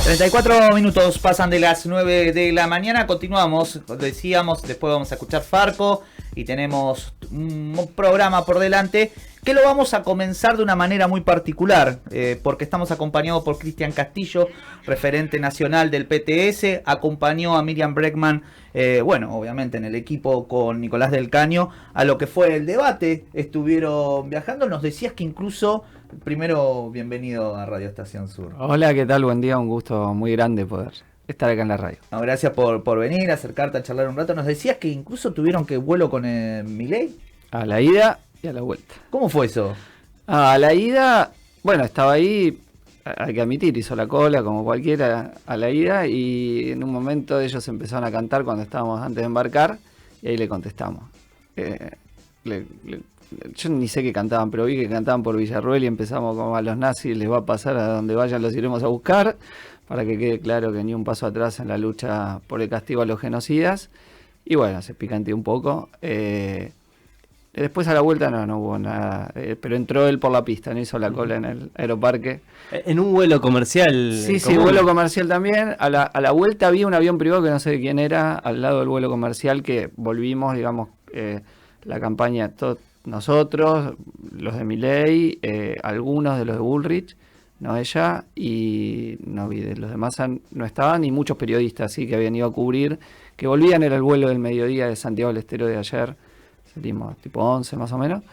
34 minutos pasan de las 9 de la mañana. Continuamos, decíamos, después vamos a escuchar Farco y tenemos un programa por delante que lo vamos a comenzar de una manera muy particular, porque estamos acompañados por Cristian Castillo, referente nacional del PTS, acompañó a Miriam Bregman, bueno, obviamente en el equipo con Nicolás del Caño, a lo que fue el debate, estuvieron viajando, nos decías que incluso, primero, bienvenido a Radio Estación Sur. Hola, ¿qué tal? Buen día, un gusto muy grande poder estar acá en la radio. No, gracias por venir, acercarte a charlar un rato, nos decías que incluso tuvieron que vuelo con Milei. A la ida y a la vuelta. ¿Cómo fue eso? A la ida, bueno, estaba ahí, hay que admitir, hizo la cola como cualquiera a la ida y en un momento ellos empezaron a cantar cuando estábamos antes de embarcar y ahí le contestamos. Yo ni sé qué cantaban, pero vi que cantaban por Villarruel y empezamos como a los nazis, les va a pasar, a donde vayan los iremos a buscar, para que quede claro que ni un paso atrás en la lucha por el castigo a los genocidas. Y bueno, se picanteó un poco. Después a la vuelta no hubo nada, pero entró él por la pista, no hizo la cola en el aeroparque. En un vuelo comercial. Sí, vuelo comercial también. A la vuelta había un avión privado que no sé de quién era, al lado del vuelo comercial, que volvimos, digamos, la campaña, todos nosotros, los de Milei, algunos de los de Bullrich, no ella, y no vi de los demás no estaban, y muchos periodistas sí que habían ido a cubrir, que volvían, era el vuelo del mediodía de Santiago del Estero de ayer. Salimos tipo 11 más o menos.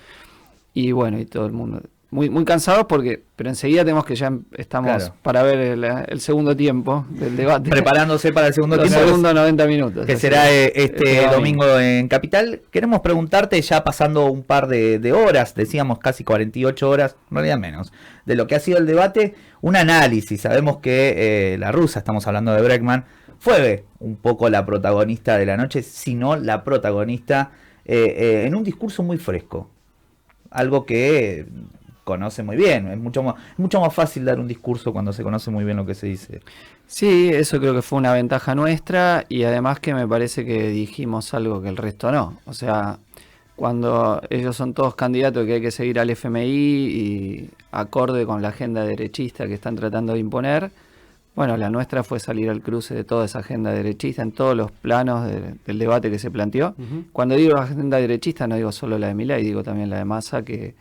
Y bueno, y todo el mundo muy cansados pero enseguida tenemos que ya estamos claro, para ver el segundo tiempo del debate. Preparándose para el segundo tiempo. Los segundos 90 minutos. Que será este domingo en Capital. Queremos preguntarte, ya pasando un par de horas, decíamos casi 48 horas, en realidad menos, de lo que ha sido el debate, un análisis. Sabemos que la rusa, estamos hablando de Bregman, fue un poco la protagonista de la noche, si no la protagonista, en un discurso muy fresco, algo que conoce muy bien, es mucho más fácil dar un discurso cuando se conoce muy bien lo que se dice. Sí, eso creo que fue una ventaja nuestra y además que me parece que dijimos algo que el resto no, o sea, cuando ellos son todos candidatos que hay que seguir al FMI y acorde con la agenda derechista que están tratando de imponer. Bueno, la nuestra fue salir al cruce de toda esa agenda derechista en todos los planos del debate que se planteó. Uh-huh. Cuando digo agenda derechista no digo solo la de Milei, digo también la de Massa, que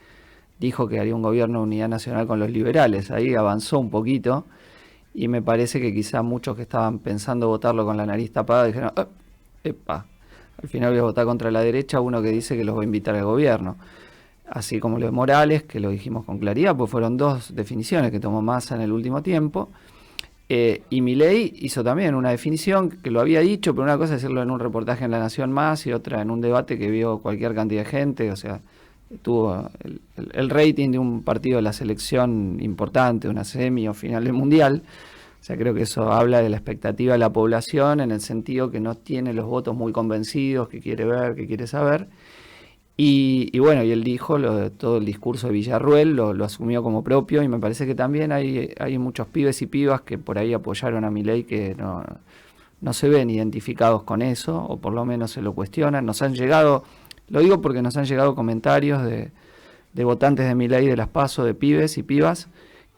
dijo que haría un gobierno de unidad nacional con los liberales. Ahí avanzó un poquito y me parece que quizá muchos que estaban pensando votarlo con la nariz tapada dijeron, epa, al final voy a votar contra la derecha, uno que dice que los va a invitar al gobierno. Así como lo de Morales, que lo dijimos con claridad, pues fueron dos definiciones que tomó Massa en el último tiempo. Y Milei hizo también una definición que lo había dicho, pero una cosa es decirlo en un reportaje en La Nación Más y otra en un debate que vio cualquier cantidad de gente, o sea, tuvo el rating de un partido de la selección importante, una semi o final del Mundial. O sea, creo que eso habla de la expectativa de la población en el sentido que no tiene los votos muy convencidos, que quiere ver, que quiere saber. Y bueno, y él dijo todo el discurso de Villarruel, lo asumió como propio y me parece que también hay muchos pibes y pibas que por ahí apoyaron a Milei que no se ven identificados con eso, o por lo menos se lo cuestionan. Nos han llegado, lo digo porque nos han llegado comentarios de votantes de Milei de las PASO, de pibes y pibas,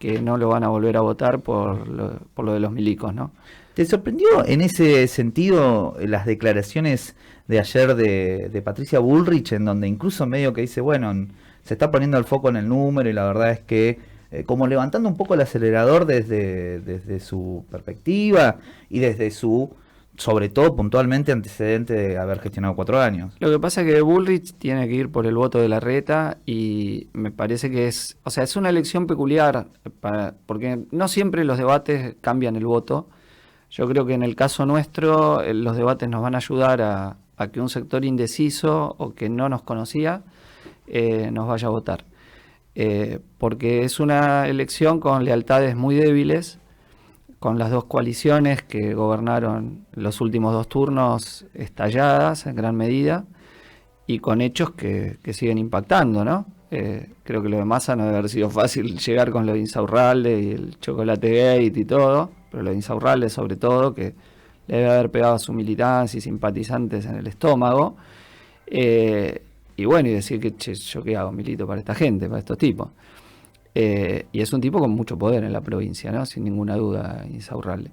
que no lo van a volver a votar por lo de los milicos, ¿no? ¿Te sorprendió en ese sentido las declaraciones de ayer de Patricia Bullrich, en donde incluso medio que dice, bueno, se está poniendo el foco en el número y la verdad es que como levantando un poco el acelerador desde su perspectiva y desde su, sobre todo puntualmente, antecedente de haber gestionado 4 años? Lo que pasa es que Bullrich tiene que ir por el voto de Larreta y me parece que es una elección peculiar, porque no siempre los debates cambian el voto. Yo creo que en el caso nuestro los debates nos van a ayudar a que un sector indeciso o que no nos conocía nos vaya a votar. Porque es una elección con lealtades muy débiles, con las dos coaliciones que gobernaron los últimos 2 turnos estalladas en gran medida y con hechos que siguen impactando, ¿no? Creo que lo de Massa no debe haber sido fácil llegar con lo de Insaurralde y el chocolate gate y todo, pero lo de Insaurralde sobre todo, que le debe haber pegado a su militancia y simpatizantes en el estómago, y bueno, y decir que, che, ¿yo qué hago, milito para esta gente, para estos tipos? Y es un tipo con mucho poder en la provincia, ¿no? Sin ninguna duda, Insaurralde.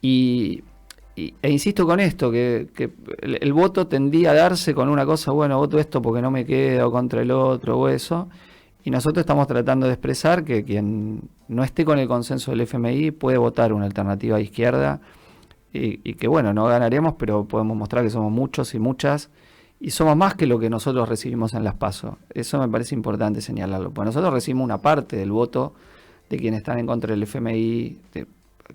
E insisto con esto, que el voto tendía a darse con una cosa, bueno, voto esto porque no me quedo contra el otro o eso, y nosotros estamos tratando de expresar que quien no esté con el consenso del FMI puede votar una alternativa de izquierda, y que bueno, no ganaremos, pero podemos mostrar que somos muchos y muchas, y somos más que lo que nosotros recibimos en las PASO. Eso me parece importante señalarlo, porque nosotros recibimos una parte del voto de quienes están en contra del FMI,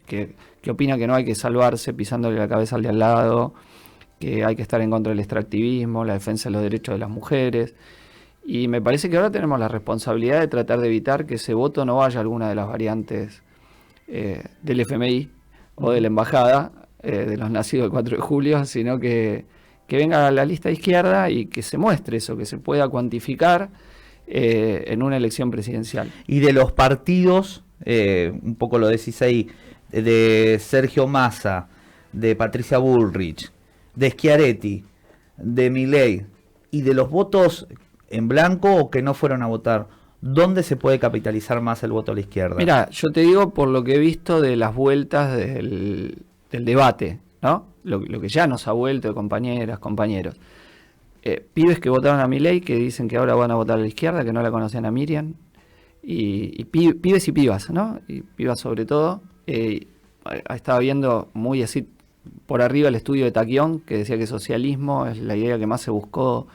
que opina que no hay que salvarse pisándole la cabeza al de al lado, que hay que estar en contra del extractivismo, la defensa de los derechos de las mujeres. Y me parece que ahora tenemos la responsabilidad de tratar de evitar que ese voto no vaya a alguna de las variantes del FMI o de la embajada de los nacidos el 4 de julio, sino que venga a la lista de izquierda y que se muestre eso, que se pueda cuantificar en una elección presidencial. Y de los partidos, un poco lo decís ahí, de Sergio Massa, de Patricia Bullrich, de Schiaretti, de Milei, y de los votos en blanco o que no fueron a votar, ¿dónde se puede capitalizar más el voto a la izquierda? Mira, yo te digo por lo que he visto de las vueltas del debate, ¿no? Lo que ya nos ha vuelto de compañeras, compañeros. Pibes que votaron a Milei, que dicen que ahora van a votar a la izquierda, que no la conocían a Miriam, y pibes y pibas, ¿no? Y pibas sobre todo. Estaba viendo muy así por arriba el estudio de Taquión, que decía que socialismo es la idea que más se buscó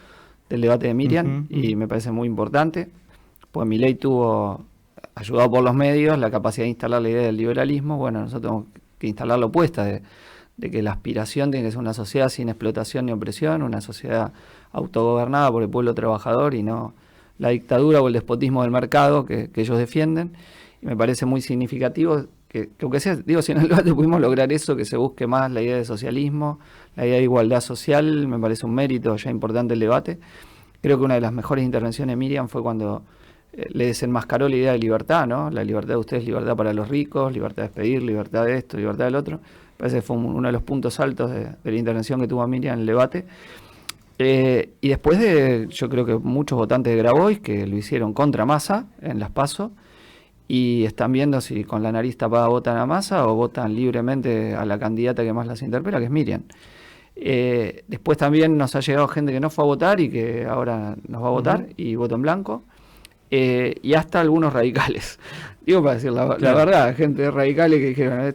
del debate de Miriam, y me parece muy importante, pues Milei tuvo, ayudado por los medios, la capacidad de instalar la idea del liberalismo. Bueno, nosotros tenemos que instalar la opuesta, de que la aspiración tiene que ser una sociedad sin explotación ni opresión, una sociedad autogobernada por el pueblo trabajador y no la dictadura o el despotismo del mercado que ellos defienden. Y me parece muy significativo que aunque sea, digo, si en el debate pudimos lograr eso, que se busque más la idea de socialismo, la idea de igualdad social, me parece un mérito ya importante el debate. Creo que una de las mejores intervenciones de Miriam fue cuando le desenmascaró la idea de libertad, ¿no? La libertad de ustedes, libertad para los ricos, libertad de despedir, libertad de esto, libertad del otro. Parece que fue uno de los puntos altos de la intervención que tuvo Miriam en el debate. Y después yo creo que muchos votantes de Grabois que lo hicieron contra Massa en las PASO, y están viendo si con la nariz tapada votan a Massa o votan libremente a la candidata que más las interpela, que es Miriam. Después también nos ha llegado gente que no fue a votar y que ahora nos va a votar y voto en blanco. Y hasta algunos radicales. Digo, para decir la verdad, gente radicales que dijeron,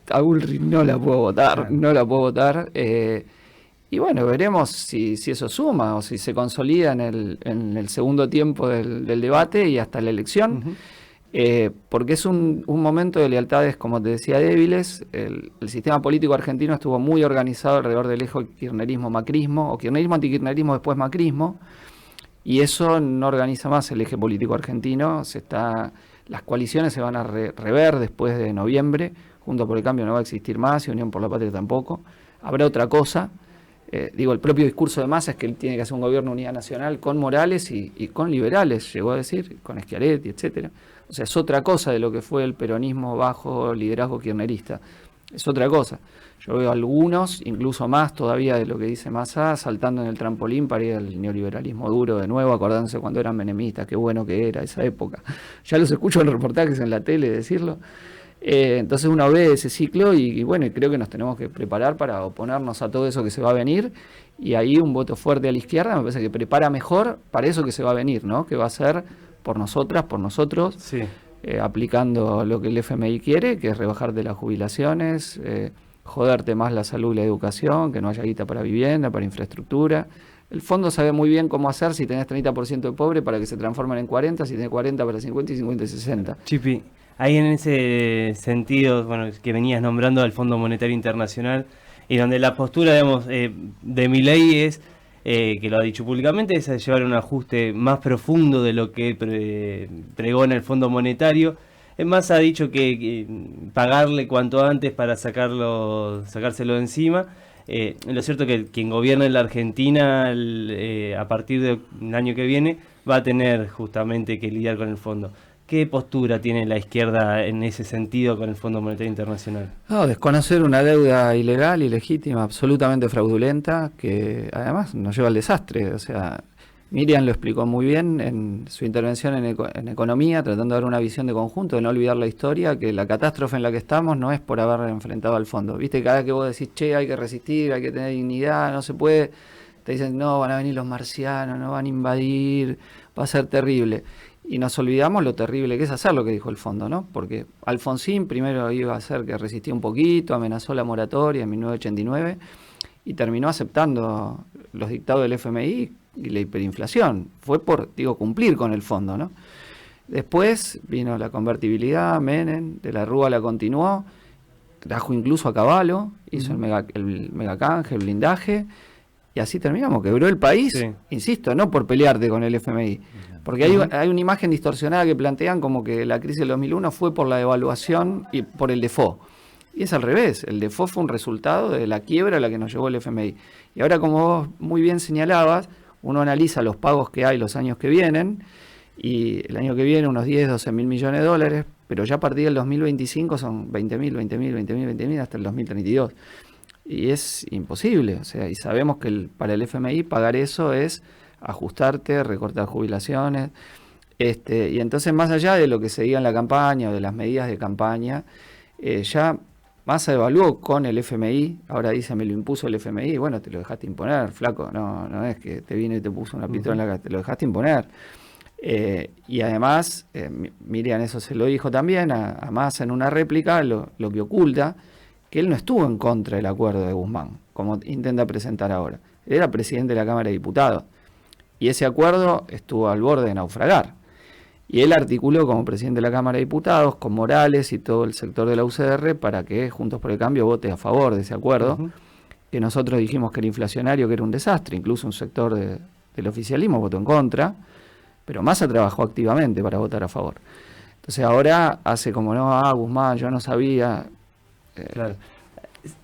a Bullrich no la puedo votar, no la puedo votar. Y bueno, veremos si eso suma o si se consolida en el segundo tiempo del debate y hasta la elección. Porque es un momento de lealtades, como te decía, débiles. El sistema político argentino estuvo muy organizado alrededor del eje kirchnerismo-macrismo, o kirchnerismo-antikirchnerismo, después macrismo, y eso no organiza más el eje político argentino. Las coaliciones se van a rever después de noviembre. Juntos por el Cambio no va a existir más, y Unión por la Patria tampoco. Habrá otra cosa. El propio discurso de Massa es que él tiene que hacer un gobierno de unidad nacional con Morales y con liberales, llegó a decir, con Schiaretti, etcétera. O sea, es otra cosa de lo que fue el peronismo bajo liderazgo kirchnerista. Es otra cosa. Yo veo algunos, incluso más todavía de lo que dice Massa, saltando en el trampolín para ir al neoliberalismo duro de nuevo, acordándose cuando eran menemistas, qué bueno que era esa época. Ya los escucho en reportajes en la tele decirlo. Entonces uno ve ese ciclo y bueno, creo que nos tenemos que preparar para oponernos a todo eso que se va a venir, y ahí un voto fuerte a la izquierda me parece que prepara mejor para eso que se va a venir, ¿no? Que va a ser por nosotras, por nosotros, sí. Aplicando lo que el FMI quiere, que es rebajarte las jubilaciones, joderte más la salud y la educación, que no haya guita para vivienda, para infraestructura. El fondo sabe muy bien cómo hacer si tenés 30% de pobre para que se transformen en 40, si tenés 40 para 50 y 50 y 60. Chipi, ahí en ese sentido, bueno, que venías nombrando al Fondo Monetario Internacional, y donde la postura, digamos, de Milei es, que lo ha dicho públicamente, es llevar un ajuste más profundo de lo que pregona el Fondo Monetario. Más ha dicho que pagarle cuanto antes para sacárselo de encima. Lo cierto es que quien gobierna en la Argentina a partir del año que viene va a tener justamente que lidiar con el fondo. ¿Qué postura tiene la izquierda en ese sentido con el Fondo Monetario Internacional? No, desconocer una deuda ilegal, ilegítima, absolutamente fraudulenta, que además nos lleva al desastre. O sea, Miriam lo explicó muy bien en su intervención en economía, tratando de dar una visión de conjunto, de no olvidar la historia, que la catástrofe en la que estamos no es por haber enfrentado al fondo. Viste, cada vez que vos decís, che, hay que resistir, hay que tener dignidad, no se puede, te dicen, no, van a venir los marcianos, no van a invadir, va a ser terrible. Y nos olvidamos lo terrible que es hacer lo que dijo el fondo, ¿no? Porque Alfonsín primero iba a hacer que resistía un poquito, amenazó la moratoria en 1989 y terminó aceptando los dictados del FMI y la hiperinflación. Fue por, cumplir con el fondo, ¿no? Después vino la convertibilidad, Menem, de la Rúa la continuó, trajo incluso a Cavallo, hizo el megacanje, el blindaje, y así terminamos, quebró el país, sí. Insisto, no por pelearte con el FMI, porque hay una imagen distorsionada que plantean como que la crisis del 2001 fue por la devaluación y por el default. Y es al revés, el default fue un resultado de la quiebra a la que nos llevó el FMI. Y ahora, como vos muy bien señalabas, uno analiza los pagos que hay los años que vienen, y el año que viene unos 10, 12 mil millones de dólares, pero ya a partir del 2025 son 20 mil hasta el 2032. Y es imposible, o sea, y sabemos que para el FMI pagar eso es ajustarte, recortar jubilaciones, y entonces más allá de lo que se diga en la campaña o de las medidas de campaña, ya Massa evaluó con el FMI, ahora dice me lo impuso el FMI, bueno, te lo dejaste imponer, flaco, no es que te vino y te puso una pistola en la cara, te lo dejaste imponer. Y además, Miriam eso se lo dijo también a Massa en una réplica, lo que oculta, que él no estuvo en contra del acuerdo de Guzmán, como intenta presentar ahora. Él era presidente de la Cámara de Diputados, y ese acuerdo estuvo al borde de naufragar. Y él articuló como presidente de la Cámara de Diputados, con Morales y todo el sector de la UCR, para que Juntos por el Cambio vote a favor de ese acuerdo, que nosotros dijimos que era inflacionario, que era un desastre, incluso un sector del oficialismo votó en contra, pero Massa trabajó activamente para votar a favor. Entonces ahora hace como, no, Guzmán, yo no sabía. Claro.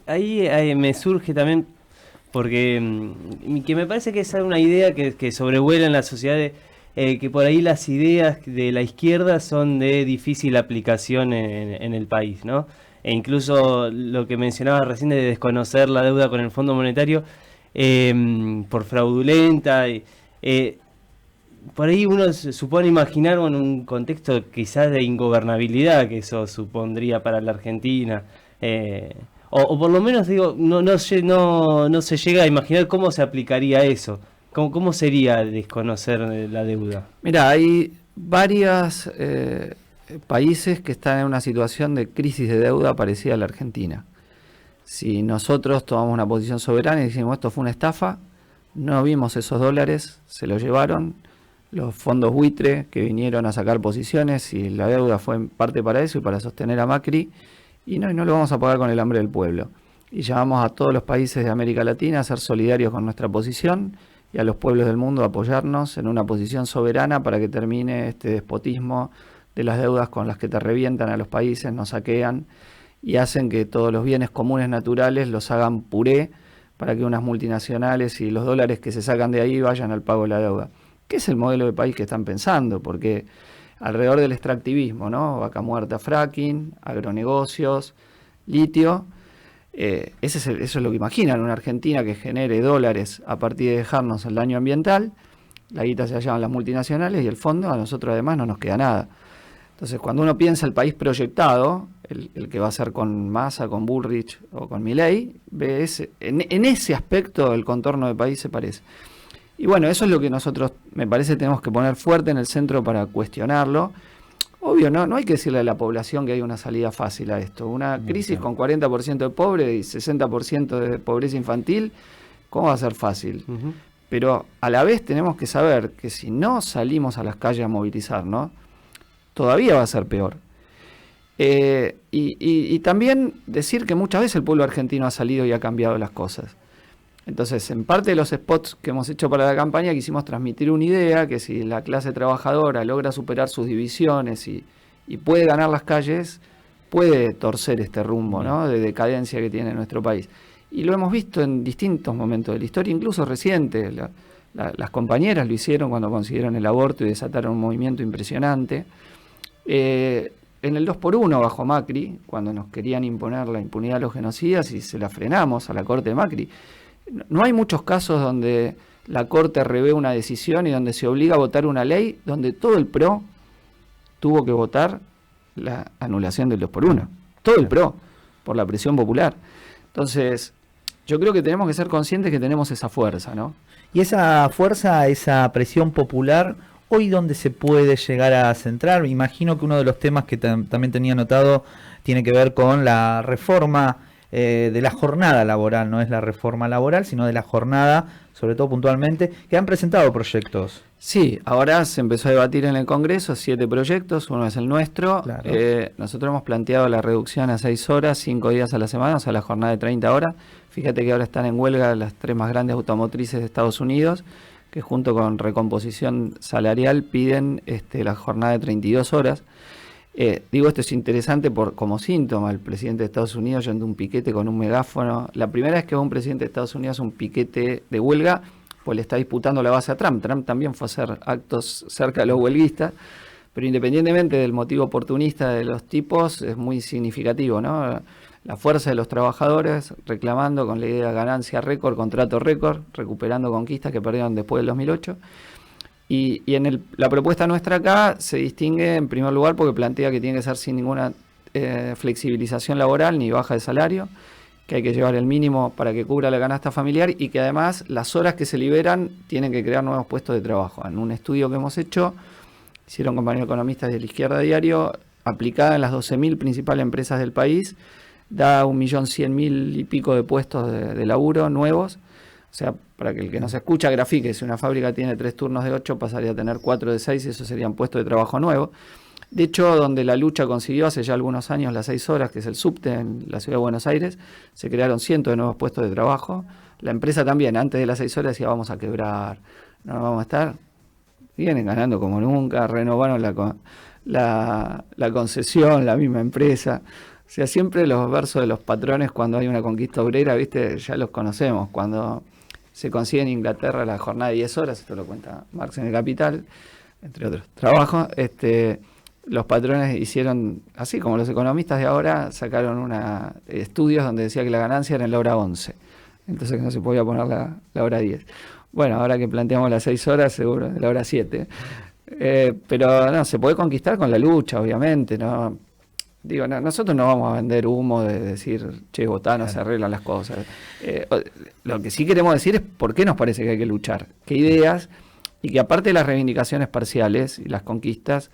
Ahí me surge también, porque que me parece que es una idea que sobrevuela en la sociedad, que por ahí las ideas de la izquierda son de difícil aplicación en el país, ¿no? E incluso lo que mencionaba recién de desconocer la deuda con el Fondo Monetario por fraudulenta. Por ahí uno se supone imaginar en un contexto quizás de ingobernabilidad que eso supondría para la Argentina. O por lo menos no se llega a imaginar cómo se aplicaría eso. ¿Cómo sería desconocer la deuda? Mira, hay varios países que están en una situación de crisis de deuda parecida a la Argentina. Si nosotros tomamos una posición soberana y decimos esto fue una estafa, no vimos esos dólares, se los llevaron los fondos buitre que vinieron a sacar posiciones y la deuda fue en parte para eso y para sostener a Macri, y no lo vamos a pagar con el hambre del pueblo. Y llamamos a todos los países de América Latina a ser solidarios con nuestra posición y a los pueblos del mundo a apoyarnos en una posición soberana para que termine este despotismo de las deudas con las que te revientan a los países, nos saquean y hacen que todos los bienes comunes naturales los hagan puré para que unas multinacionales y los dólares que se sacan de ahí vayan al pago de la deuda. ¿Qué es el modelo de país que están pensando? Porque alrededor del extractivismo, ¿no? Vaca muerta, fracking, agronegocios, litio. Eso es lo que imaginan, una Argentina que genere dólares a partir de dejarnos el daño ambiental, la guita se la llevan las multinacionales y el fondo a nosotros además no nos queda nada. Entonces cuando uno piensa el país proyectado, el que va a ser con Massa, con Bullrich o con Milei, ve en ese aspecto el contorno del país se parece. Y bueno, eso es lo que nosotros, me parece, tenemos que poner fuerte en el centro para cuestionarlo. Obvio, no hay que decirle a la población que hay una salida fácil a esto. Una crisis con 40% de pobres y 60% de pobreza infantil, ¿cómo va a ser fácil? Pero a la vez tenemos que saber que si no salimos a las calles a movilizarnos, todavía va a ser peor. Y también decir que muchas veces el pueblo argentino ha salido y ha cambiado las cosas. Entonces, en parte de los spots que hemos hecho para la campaña quisimos transmitir una idea que si la clase trabajadora logra superar sus divisiones y puede ganar las calles, puede torcer este rumbo, ¿no?, de decadencia que tiene nuestro país. Y lo hemos visto en distintos momentos de la historia, incluso recientes. Las compañeras lo hicieron cuando consiguieron el aborto y desataron un movimiento impresionante. En el 2x1 bajo Macri, cuando nos querían imponer la impunidad a los genocidas y se la frenamos a la corte de Macri. No hay muchos casos donde la Corte revé una decisión y donde se obliga a votar una ley donde todo el PRO tuvo que votar la anulación del 2x1. Todo el PRO, por la presión popular. Entonces, yo creo que tenemos que ser conscientes que tenemos esa fuerza, ¿no? Y esa fuerza, esa presión popular, ¿hoy dónde se puede llegar a centrar? Imagino que uno de los temas que también tenía anotado tiene que ver con la reforma de la jornada laboral, no es la reforma laboral, sino de la jornada, sobre todo puntualmente, que han presentado proyectos. Sí, ahora se empezó a debatir en el Congreso 7 proyectos, uno es el nuestro. Claro. Nosotros hemos planteado la reducción a 6 horas, 5 días a la semana, o sea, la jornada de 30 horas. Fíjate que ahora están en huelga las 3 más grandes automotrices de Estados Unidos, que junto con recomposición salarial piden la jornada de 32 horas. Digo, esto es interesante como síntoma. El presidente de Estados Unidos yendo a un piquete con un megáfono. La primera vez que va un presidente de Estados Unidos a un piquete de huelga, pues le está disputando la base a Trump. Trump también fue a hacer actos cerca de los huelguistas, pero independientemente del motivo oportunista de los tipos, es muy significativo, ¿no? La fuerza de los trabajadores reclamando con la idea de ganancia récord, contrato récord, recuperando conquistas que perdieron después del 2008. Y en la propuesta nuestra acá se distingue en primer lugar porque plantea que tiene que ser sin ninguna flexibilización laboral ni baja de salario, que hay que llevar el mínimo para que cubra la canasta familiar y que además las horas que se liberan tienen que crear nuevos puestos de trabajo. En un estudio que hemos hecho, hicieron compañeros economistas de la Izquierda Diario, aplicada en las 12.000 principales empresas del país, da 1.100.000 y pico de puestos de laburo nuevos. O sea, para que el que nos escucha grafique, si una fábrica tiene 3 turnos de 8, pasaría a tener 4 de 6, y eso serían puestos de trabajo nuevos. De hecho, donde la lucha consiguió hace ya algunos años las 6 horas, que es el subte en la ciudad de Buenos Aires, se crearon cientos de nuevos puestos de trabajo. La empresa también, antes de las 6 horas, decía vamos a quebrar, no vamos a estar. Vienen ganando como nunca, renovaron la concesión, la misma empresa. O sea, siempre los versos de los patrones cuando hay una conquista obrera, ¿viste? Ya los conocemos. Cuando se consigue en Inglaterra la jornada de 10 horas, esto lo cuenta Marx en el Capital, entre otros trabajos, los patrones hicieron, así como los economistas de ahora, sacaron estudios donde decía que la ganancia era en la hora 11, entonces que no se podía poner la hora 10. Bueno, ahora que planteamos las 6 horas, seguro, de la hora 7. Pero no, se puede conquistar con la lucha, obviamente, ¿no? Digo, nosotros no vamos a vender humo de decir, che, votá, no se arreglan las cosas. Lo que sí queremos decir es por qué nos parece que hay que luchar, qué ideas, y que aparte de las reivindicaciones parciales y las conquistas,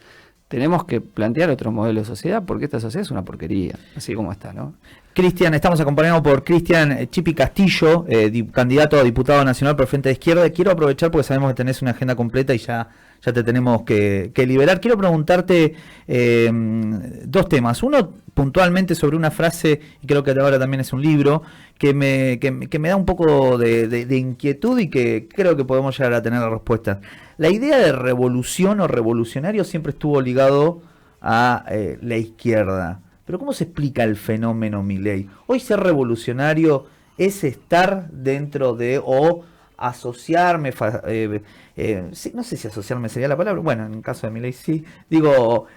tenemos que plantear otro modelo de sociedad, porque esta sociedad es una porquería, así como está, ¿no? Cristian, estamos acompañados por Cristian Chipi Castillo, candidato a diputado nacional por el Frente de Izquierda. Quiero aprovechar porque sabemos que tenés una agenda completa y ya te tenemos que liberar. Quiero preguntarte 2 temas. Uno, puntualmente sobre una frase, y creo que ahora también es un libro, que me da un poco de inquietud y que creo que podemos llegar a tener la respuesta. La idea de revolución o revolucionario siempre estuvo ligado a la izquierda. Pero ¿cómo se explica el fenómeno Milei? Hoy ser revolucionario es estar dentro de o asociarme, no sé si asociarme sería la palabra, bueno, en el caso de Milei sí, digo,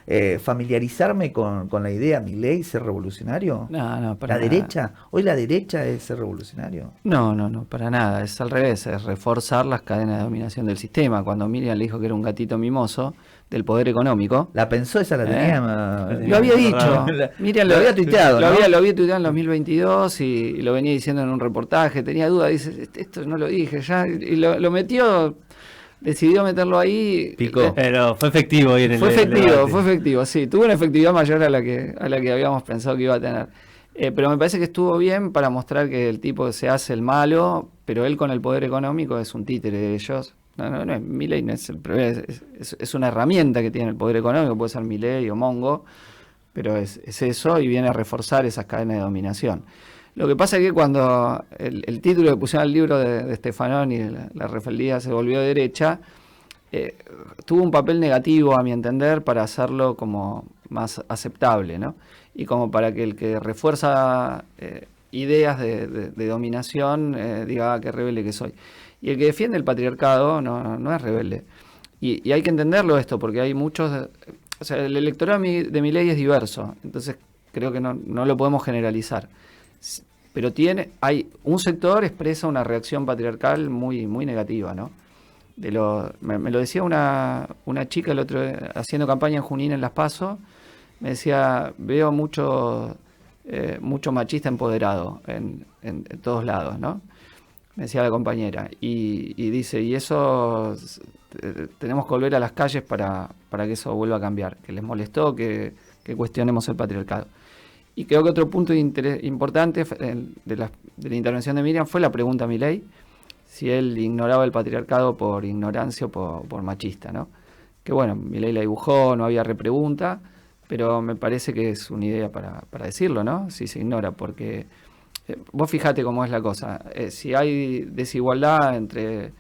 familiarizarme con la idea Milei, ser revolucionario. No, para ¿La nada. derecha? ¿Hoy la derecha es ser revolucionario? No, para nada, es al revés, es reforzar las cadenas de dominación del sistema. Cuando Miriam le dijo que era un gatito mimoso del poder económico, ¿La pensó? Esa la tenía. lo había dicho. Miriam Lo había tuiteado, ¿no? Lo había tuiteado en 2022 y lo venía diciendo en un reportaje. Tenía dudas, dice, esto no lo dije ya. Y lo metió, decidió meterlo ahí. Picó. Pero fue efectivo hoy en el Fue debate. efectivo, sí. Tuvo una efectividad mayor a la que habíamos pensado que iba a tener. Pero me parece que estuvo bien para mostrar que el tipo se hace el malo, pero él con el poder económico es un títere de ellos. No es Milei, no es el problema, es una herramienta que tiene el poder económico, puede ser Milei o Mongo, pero es eso y viene a reforzar esas cadenas de dominación. Lo que pasa es que cuando el título que pusieron al libro de Stefanoni, la rebeldía se volvió de derecha, tuvo un papel negativo a mi entender para hacerlo como más aceptable, ¿no? Y como para que el que refuerza ideas de dominación diga, qué rebelde que soy. Y el que defiende el patriarcado no es rebelde. Y hay que entenderlo esto, porque hay muchos... O sea, el electorado de Milei es diverso, entonces creo que no lo podemos generalizar. pero hay un sector expresa una reacción patriarcal muy, muy negativa, ¿no? Me lo decía una chica el otro haciendo campaña en Junín en Las PASO, me decía, veo mucho machista empoderado en todos lados, ¿no? Me decía la compañera, y dice, y eso tenemos que volver a las calles para que eso vuelva a cambiar, que les molestó que cuestionemos el patriarcado. Y creo que otro punto importante de la intervención de Miriam fue la pregunta a Milei, si él ignoraba el patriarcado por ignorancia o por machista, ¿no? Que bueno, Milei la dibujó, no había repregunta, pero me parece que es una idea para decirlo, ¿no? Si se ignora, porque vos fijate cómo es la cosa. Si hay desigualdad entre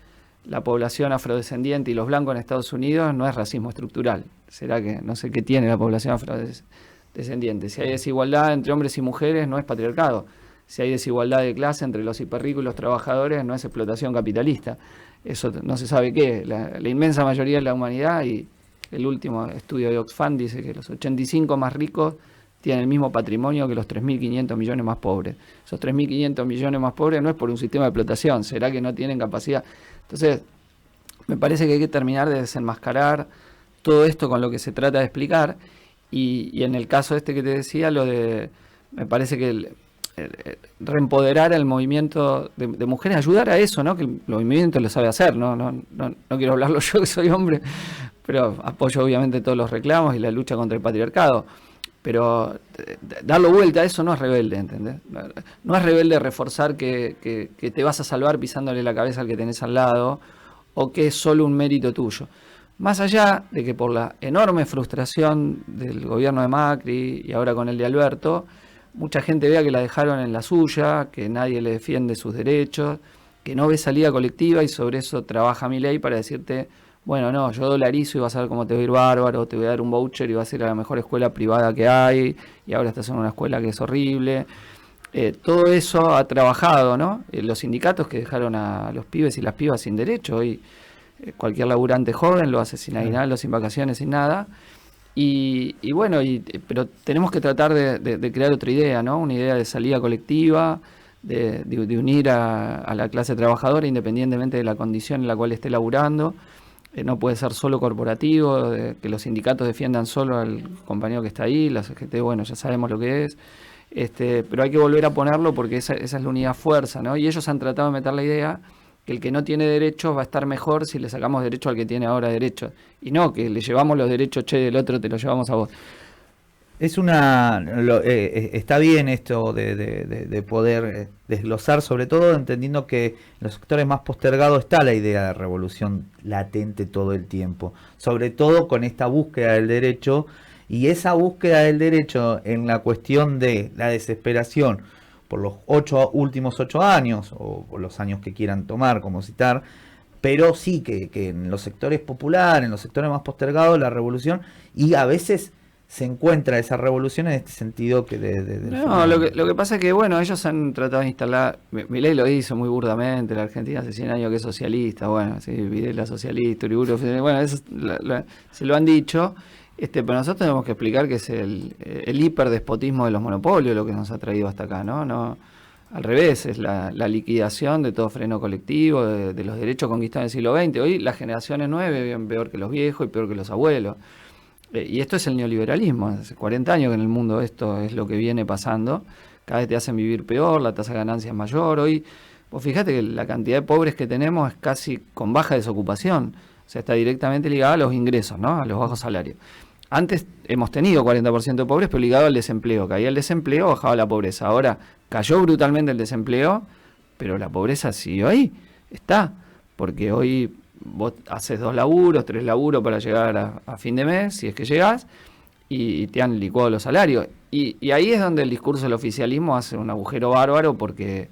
la población afrodescendiente y los blancos en Estados Unidos, no es racismo estructural. Será que no sé qué tiene la población afrodescendiente. Si hay desigualdad entre hombres y mujeres, no es patriarcado. Si hay desigualdad de clase entre los hiperricos y los trabajadores, no es explotación capitalista. Eso no se sabe qué. La inmensa mayoría de la humanidad, y el último estudio de Oxfam dice que los 85 más ricos tienen el mismo patrimonio que los 3.500 millones más pobres. Esos 3.500 millones más pobres no es por un sistema de explotación, será que no tienen capacidad. Entonces, me parece que hay que terminar de desenmascarar todo esto con lo que se trata de explicar, y en el caso este que te decía, me parece que reempoderar el movimiento de mujeres, ayudar a eso, ¿no? Que el movimiento lo sabe hacer, no quiero hablarlo yo que soy hombre, pero apoyo obviamente todos los reclamos y la lucha contra el patriarcado, pero darlo vuelta a eso no es rebelde, ¿entendés? No es rebelde reforzar que te vas a salvar pisándole la cabeza al que tenés al lado, o que es solo un mérito tuyo. Más allá de que por la enorme frustración del gobierno de Macri y ahora con el de Alberto, mucha gente vea que la dejaron en la suya, que nadie le defiende sus derechos, que no ve salida colectiva, y sobre eso trabaja Milei para decirte, bueno, no, yo dolarizo y vas a ver cómo te va a ir bárbaro, te voy a dar un voucher y vas a ir a la mejor escuela privada que hay, y ahora estás en una escuela que es horrible. Todo eso ha trabajado, ¿no? Los sindicatos que dejaron a los pibes y las pibas sin derecho, hoy cualquier laburante joven lo hace sin aguinaldo, sin vacaciones, sin nada. Y bueno, pero tenemos que tratar de crear otra idea, ¿no? Una idea de salida colectiva, de unir a la clase trabajadora independientemente de la condición en la cual esté laburando. No puede ser solo corporativo, que los sindicatos defiendan solo al compañero que está ahí, la CGT, bueno, ya sabemos lo que es. Pero hay que volver a ponerlo porque esa es la unidad fuerza, ¿no? Y ellos han tratado de meter la idea que el que no tiene derechos va a estar mejor si le sacamos derecho al que tiene ahora derechos. Y no, que le llevamos los derechos, del otro te los llevamos a vos. Está bien esto de poder desglosar, sobre todo entendiendo que en los sectores más postergados está la idea de revolución latente todo el tiempo, sobre todo con esta búsqueda del derecho, y esa búsqueda del derecho en la cuestión de la desesperación por los últimos 8 años, o los años que quieran tomar como citar, pero sí que en los sectores populares, en los sectores más postergados, la revolución, y a veces se encuentra esa revolución en este sentido que lo que pasa es que, bueno, ellos han tratado de instalar, Milei lo hizo muy burdamente, la Argentina hace 100 años que es socialista, bueno, sí, Videla socialista, Uriburu, bueno, eso se lo han dicho, pero nosotros tenemos que explicar que es el hiperdespotismo de los monopolios lo que nos ha traído hasta acá, ¿no? Al revés, es la liquidación de todo freno colectivo, de los derechos conquistados en el siglo XX. Hoy las generaciones nuevas viven peor que los viejos y peor que los abuelos. Y esto es el neoliberalismo. Hace 40 años que en el mundo esto es lo que viene pasando. Cada vez te hacen vivir peor, la tasa de ganancia es mayor. Hoy, vos fijate que la cantidad de pobres que tenemos es casi con baja desocupación. O sea, está directamente ligada a los ingresos, ¿no? A los bajos salarios. Antes hemos tenido 40% de pobres, pero ligado al desempleo. Caía el desempleo, bajaba la pobreza. Ahora cayó brutalmente el desempleo, pero la pobreza siguió ahí. Está. Porque hoy vos haces 2 laburos, 3 laburos para llegar a fin de mes, si es que llegás, y te han licuado los salarios. Y ahí es donde el discurso del oficialismo hace un agujero bárbaro, porque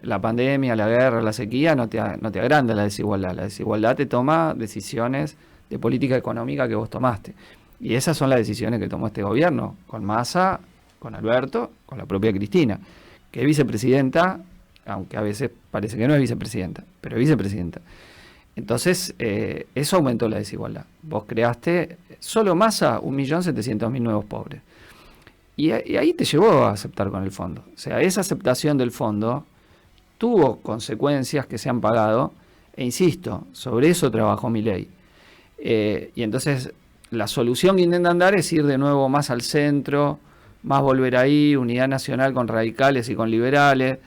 la pandemia, la guerra, la sequía no te agranda la desigualdad. La desigualdad te toma decisiones de política económica que vos tomaste. Y esas son las decisiones que tomó este gobierno, con Massa, con Alberto, con la propia Cristina, que es vicepresidenta, aunque a veces parece que no es vicepresidenta, pero es vicepresidenta. Entonces, eso aumentó la desigualdad. Vos creaste, solo Massa, 1.700.000 nuevos pobres. Y ahí te llevó a aceptar con el fondo. O sea, esa aceptación del fondo tuvo consecuencias que se han pagado, e insisto, sobre eso trabajó Milei. Y entonces la solución que intentan dar es ir de nuevo más al centro, más volver ahí, unidad nacional con radicales y con liberales.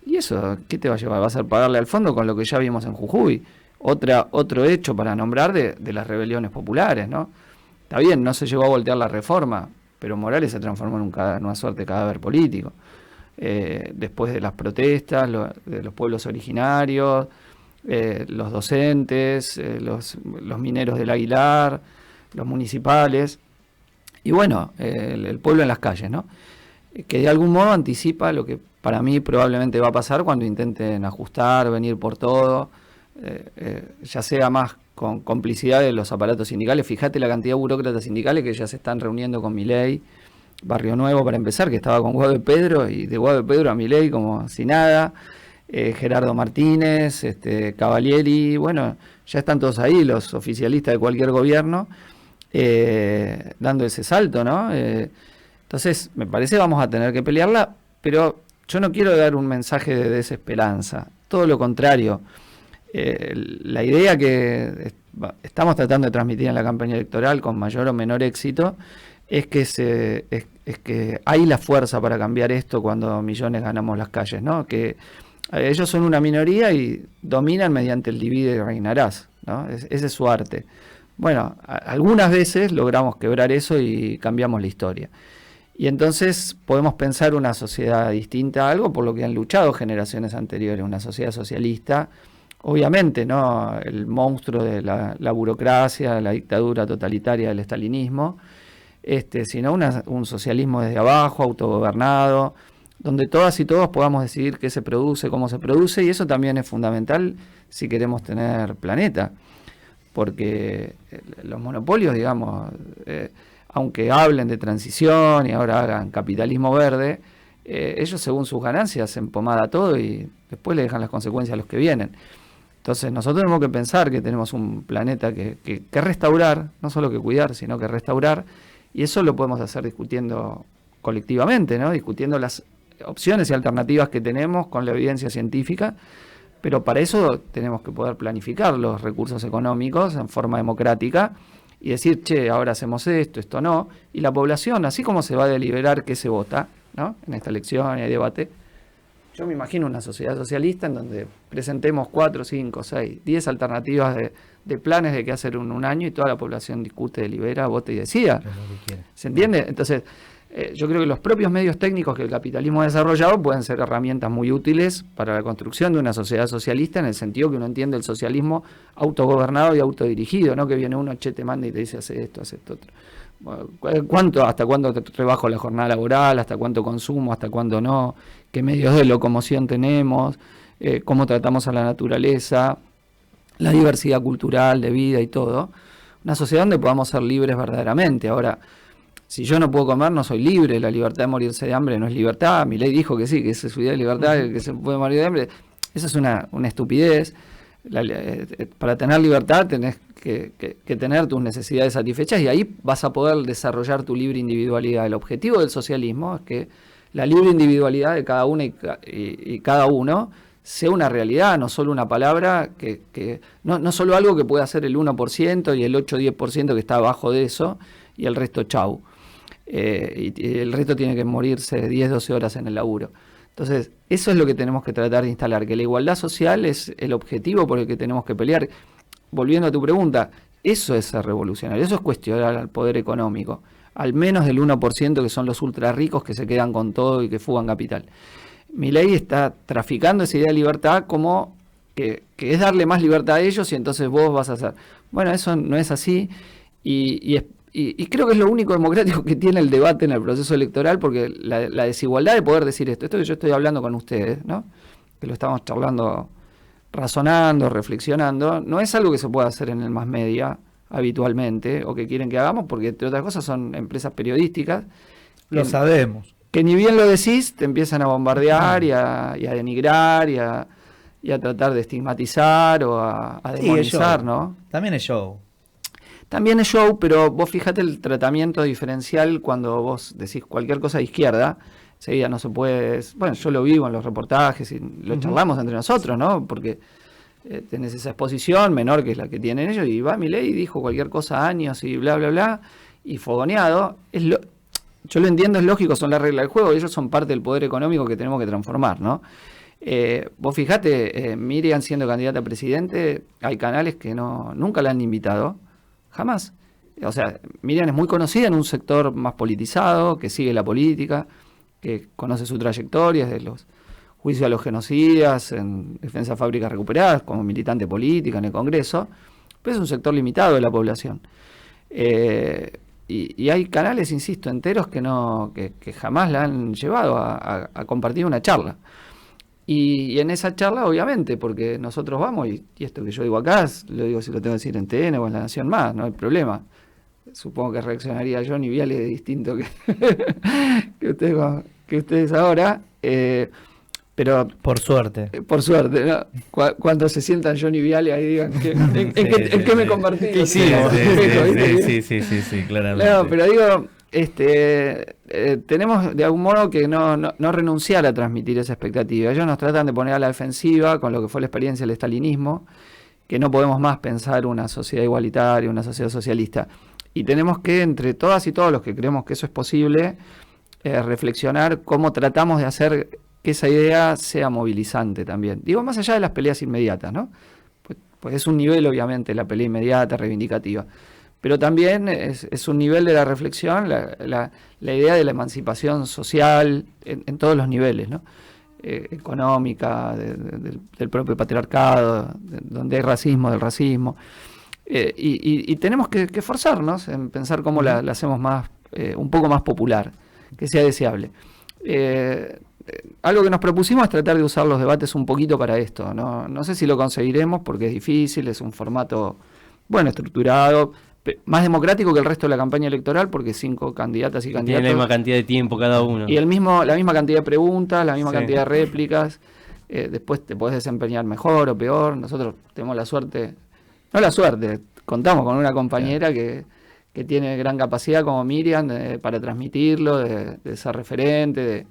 ¿Y eso qué te va a llevar? Va a ser pagarle al fondo con lo que ya vimos en Jujuy. Otro hecho para nombrar de las rebeliones populares, ¿no? Está bien, no se llegó a voltear la reforma, pero Morales se transformó en una suerte de cadáver político. Después de las protestas, de los pueblos originarios, los docentes, los mineros del Aguilar, los municipales, y bueno, el pueblo en las calles, ¿no? Que de algún modo anticipa lo que para mí probablemente va a pasar cuando intenten ajustar, venir por todo, ya sea más con complicidad de los aparatos sindicales. Fíjate la cantidad de burócratas sindicales que ya se están reuniendo con Milei. Barrio Nuevo, para empezar, que estaba con Guado de Pedro, y de Guado de Pedro a Milei como si nada. Gerardo Martínez, Cavalieri, bueno, ya están todos ahí, los oficialistas de cualquier gobierno, dando ese salto, ¿no? Entonces, me parece que vamos a tener que pelearla, pero yo no quiero dar un mensaje de desesperanza, todo lo contrario. La idea que estamos tratando de transmitir en la campaña electoral con mayor o menor éxito es que hay la fuerza para cambiar esto cuando millones ganamos las calles, ¿no? Que ellos son una minoría y dominan mediante el divide y reinarás, ¿no? Ese es su arte. Bueno, algunas veces logramos quebrar eso y cambiamos la historia. Y entonces podemos pensar una sociedad distinta a algo por lo que han luchado generaciones anteriores, una sociedad socialista. Obviamente, ¿no? El monstruo de la burocracia, la dictadura totalitaria del estalinismo, sino un socialismo desde abajo, autogobernado, donde todas y todos podamos decidir qué se produce, cómo se produce, y eso también es fundamental si queremos tener planeta, porque los monopolios, digamos, aunque hablen de transición y ahora hagan capitalismo verde, ellos según sus ganancias hacen pomada todo y después le dejan las consecuencias a los que vienen. Entonces nosotros tenemos que pensar que tenemos un planeta que restaurar, no solo que cuidar, sino que restaurar, y eso lo podemos hacer discutiendo colectivamente, ¿no? Discutiendo las opciones y alternativas que tenemos con la evidencia científica, pero para eso tenemos que poder planificar los recursos económicos en forma democrática y decir, che, ahora hacemos esto no, y la población, así como se va a deliberar qué se vota, ¿no? En esta elección y hay debate, yo me imagino una sociedad socialista en donde presentemos 4, 5, 6, 10 alternativas de planes de qué hacer en un año y toda la población discute, delibera, vota y decida. ¿Se entiende? Entonces, yo creo que los propios medios técnicos que el capitalismo ha desarrollado pueden ser herramientas muy útiles para la construcción de una sociedad socialista, en el sentido que uno entiende el socialismo autogobernado y autodirigido, no que viene uno, che, te manda y te dice hace esto otro. ¿Hasta cuándo te rebajo la jornada laboral? ¿Hasta cuánto consumo? ¿Hasta cuándo no? ¿Qué medios de locomoción tenemos? ¿Cómo tratamos a la naturaleza? La diversidad cultural, de vida y todo. Una sociedad donde podamos ser libres verdaderamente. Ahora, si yo no puedo comer, no soy libre. La libertad de morirse de hambre no es libertad. Milei dijo que sí, que esa es su idea de libertad, que se puede morir de hambre. Eso es una estupidez. Para tener libertad tenés que tener tus necesidades satisfechas y ahí vas a poder desarrollar tu libre individualidad. El objetivo del socialismo es que la libre individualidad de cada una y cada uno sea una realidad, no solo una palabra, no solo algo que pueda hacer el 1% y el 8-10% que está abajo de eso y el resto chau. Y el resto tiene que morirse 10-12 horas en el laburo. Entonces, eso es lo que tenemos que tratar de instalar, que la igualdad social es el objetivo por el que tenemos que pelear. Volviendo a tu pregunta, eso es ser revolucionario, eso es cuestionar al poder económico, al menos del 1% que son los ultra ricos que se quedan con todo y que fugan capital. Milei está traficando esa idea de libertad como que es darle más libertad a ellos y entonces vos vas a hacer. Bueno, eso no es así y creo que es lo único democrático que tiene el debate en el proceso electoral, porque la desigualdad de poder decir esto que yo estoy hablando con ustedes, ¿no? Que lo estamos charlando, razonando, reflexionando, no es algo que se pueda hacer en el mass media habitualmente o que quieren que hagamos, porque entre otras cosas son empresas periodísticas. Lo sabemos. Que ni bien lo decís, te empiezan a bombardear y a denigrar y a tratar de estigmatizar o a demonizar, sí, ¿no? También es show. también es show, pero vos fíjate el tratamiento diferencial cuando vos decís cualquier cosa de izquierda, enseguida no se puede... Bueno, yo lo vivo en los reportajes y lo charlamos entre nosotros, ¿no? Porque tenés esa exposición menor que es la que tienen ellos, y va Milei y dijo cualquier cosa años y bla, bla, bla, y fogoneado. Yo lo entiendo, es lógico, son las reglas del juego, ellos son parte del poder económico que tenemos que transformar, ¿no? Vos fijate, Miriam siendo candidata a presidente, hay canales que nunca la han invitado, jamás. O sea, Miriam es muy conocida en un sector más politizado, que sigue la política, que conoce su trayectoria desde los juicios a los genocidas, en defensa de fábricas recuperadas, como militante política en el Congreso, pero es un sector limitado de la población. Y hay canales, insisto, enteros que jamás la han llevado a compartir una charla. Y en esa charla, obviamente, porque nosotros vamos, y esto que yo digo acá, lo digo si lo tengo que decir en TN o en La Nación Más, no hay problema. Supongo que reaccionaría Johnny Viale de distinto que ustedes ahora, pero... Por suerte. Por suerte, ¿no? Cuando se sientan Johnny Viale ahí digan, ¿en qué me convertí? ¿Qué hicimos? Sí, claramente. No, pero digo... tenemos de algún modo que no renunciar a transmitir esa expectativa. Ellos nos tratan de poner a la defensiva con lo que fue la experiencia del estalinismo, que no podemos más pensar una sociedad igualitaria, una sociedad socialista. Y tenemos que, entre todas y todos los que creemos que eso es posible, reflexionar cómo tratamos de hacer que esa idea sea movilizante también. Digo, más allá de las peleas inmediatas, ¿no? Pues es un nivel, obviamente, la pelea inmediata, reivindicativa. Pero también es un nivel de la reflexión, la idea de la emancipación social en todos los niveles, ¿no? Económica, del propio patriarcado, donde hay racismo, del racismo. Y tenemos que esforzarnos en pensar cómo la hacemos más, un poco más popular, que sea deseable. Algo que nos propusimos es tratar de usar los debates un poquito para esto. No sé si lo conseguiremos porque es difícil, es un formato, bueno, estructurado, más democrático que el resto de la campaña electoral, porque 5 candidatas y candidatos... Tiene la misma cantidad de tiempo cada uno. Y la misma cantidad de preguntas, la misma cantidad de réplicas. Después te podés desempeñar mejor o peor. Nosotros tenemos la suerte... No la suerte, contamos con una compañera que tiene gran capacidad como Miriam para transmitirlo, de ser referente, de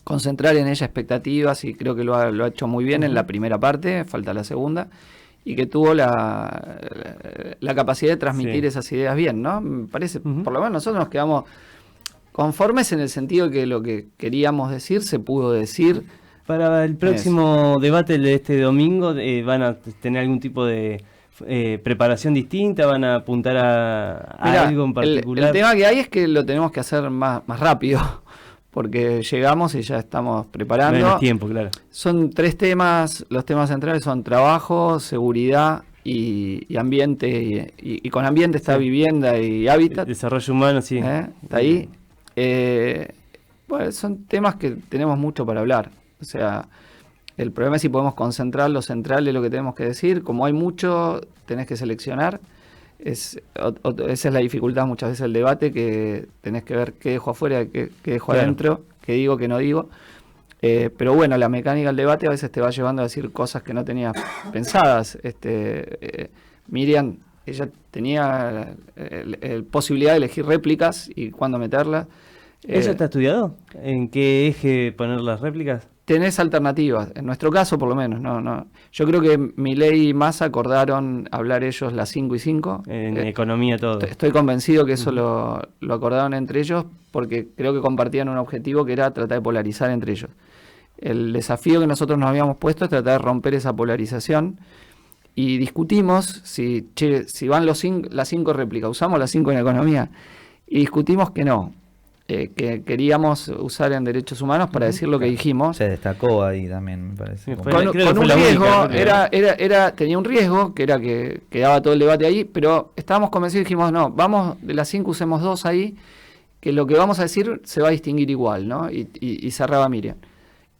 concentrar en ella expectativas, y creo que lo ha hecho muy bien en la primera parte, falta la segunda. Y que tuvo la capacidad de transmitir esas ideas bien, ¿no? Me parece, por lo menos nosotros nos quedamos conformes en el sentido que lo que queríamos decir se pudo decir. Para el próximo debate de este domingo, ¿van a tener algún tipo de preparación distinta? ¿Van a apuntar a algo en particular? El tema que hay es que lo tenemos que hacer más rápido, porque llegamos y ya estamos preparando. Menos tiempo, claro. Son 3 temas, los temas centrales son trabajo, seguridad y ambiente, y con ambiente está vivienda y hábitat. Desarrollo humano, sí. Está ahí. Bueno, son temas que tenemos mucho para hablar. O sea, el problema es si podemos concentrar lo central de lo que tenemos que decir. Como hay mucho, tenés que seleccionar. Esa es la dificultad muchas veces del debate, que tenés que ver qué dejo afuera, qué dejo adentro, qué digo, qué no digo. Pero bueno, la mecánica del debate a veces te va llevando a decir cosas que no tenías pensadas. Miriam, ella tenía posibilidad de elegir réplicas y cuándo meterlas. ¿Eso está estudiado? ¿En qué eje poner las réplicas? Tenés alternativas, en nuestro caso por lo menos, no. Yo creo que Milei y Massa acordaron hablar ellos las 5 y 5. En economía todo. Estoy convencido que eso lo acordaron entre ellos, porque creo que compartían un objetivo que era tratar de polarizar entre ellos. El desafío que nosotros nos habíamos puesto es tratar de romper esa polarización, y discutimos si van las 5 réplicas, usamos las 5 en economía, y discutimos que no. Que queríamos usar en derechos humanos para decir lo que dijimos. Se destacó ahí también, me parece. Con un riesgo, tenía un riesgo, que era que quedaba todo el debate ahí, pero estábamos convencidos y dijimos, no, vamos, de las 5 usemos 2 ahí, que lo que vamos a decir se va a distinguir igual, ¿no? Y cerraba Miriam.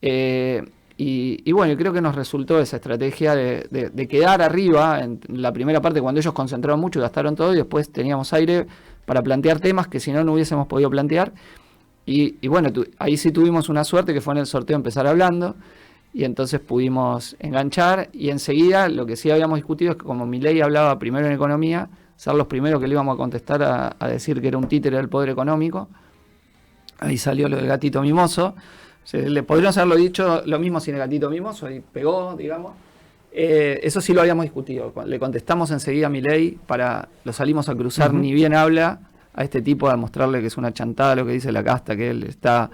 Y bueno, creo que nos resultó esa estrategia de quedar arriba en la primera parte, cuando ellos concentraron mucho y gastaron todo, y después teníamos aire para plantear temas que si no hubiésemos podido plantear. Y bueno, ahí sí tuvimos una suerte, que fue en el sorteo empezar hablando, y entonces pudimos enganchar, y enseguida lo que sí habíamos discutido es que como Milei hablaba primero en economía, ser los primeros que le íbamos a contestar a decir que era un títere del poder económico. Ahí salió lo del gatito mimoso. Le podríamos haberlo dicho lo mismo sin el gatito mimoso, y pegó, digamos. Eso sí lo habíamos discutido. Le contestamos enseguida a Milei, lo salimos a cruzar, ni bien habla a este tipo, a mostrarle que es una chantada lo que dice la casta, que él está...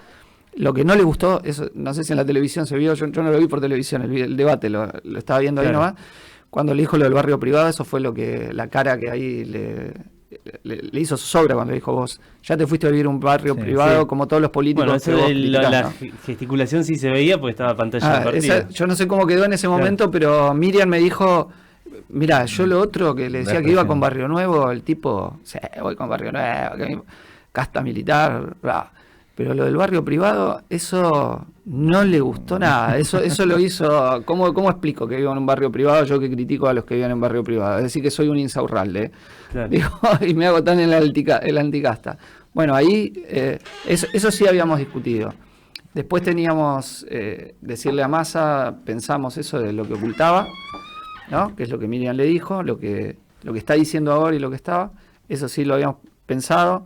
Lo que no le gustó, eso, no sé si en la televisión se vio, yo no lo vi por televisión, el debate lo estaba viendo ahí nomás, cuando le dijo lo del barrio privado, eso fue la cara que ahí le hizo zozobra cuando le dijo: vos ya te fuiste a vivir un barrio privado, como todos los políticos. Bueno, que vos la ¿no? gesticulación sí se veía porque estaba pantalla de partida. Yo no sé cómo quedó en ese momento, pero Miriam me dijo: mirá, yo lo otro que le decía que iba con Barrio Nuevo, el tipo, sí, voy con Barrio Nuevo, casta militar, bla. Pero lo del barrio privado, eso no le gustó nada. Eso lo hizo... ¿Cómo explico que vivo en un barrio privado? Yo que critico a los que viven en barrio privado. Es decir, que soy un insaurralde. Claro. Digo, y me hago tan el anticasta. Bueno, ahí eso sí habíamos discutido. Después teníamos decirle a Massa, pensamos eso de lo que ocultaba, ¿no? Que es lo que Miriam le dijo, lo que está diciendo ahora y lo que estaba. Eso sí lo habíamos pensado.